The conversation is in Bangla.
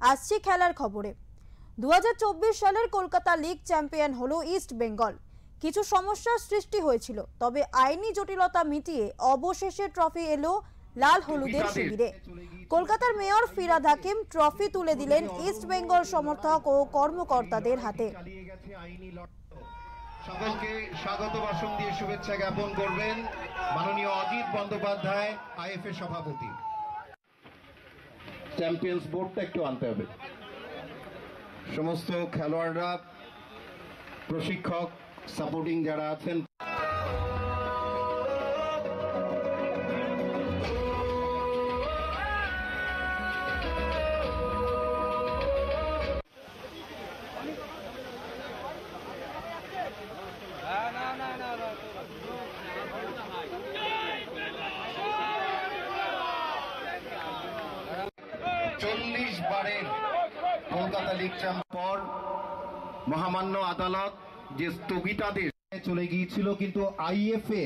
আসছি খেলার খবরে। 2024 সালের কলকাতা লিগ চ্যাম্পিয়ন হলো ইস্ট বেঙ্গল। কিছু সমস্যার সৃষ্টি হয়েছিল, তবে আইনি জটিলতা মিটিয়ে অবশেষে ট্রফি এলো লাল হলুদের শিবিরে। কলকাতার মেয়র ফিরহাদ হাকিম ট্রফি তুলে দিলেন ইস্ট বেঙ্গল সমর্থক ও কর্মকর্তাদের হাতে। সকলকে স্বাগত ভাষণ দিয়ে শুভেচ্ছা জ্ঞাপন করবেন মাননীয় অজিত বন্দ্যোপাধ্যায়, আইএফএ সভাপতি। চ্যাম্পিয়ন্স বোর্ডটা একটু আনতে হবে। সমস্ত খেলোয়াড়রা, প্রশিক্ষক, সাপোর্টিং যারা আছেন, চল্লিশ বারের কলকাতা লিগ চ্যাম্পিয়ন মহামান্য আদালত যে স্থগিতাদেশ চলে গিয়েছিল, কিন্তু আইএফএ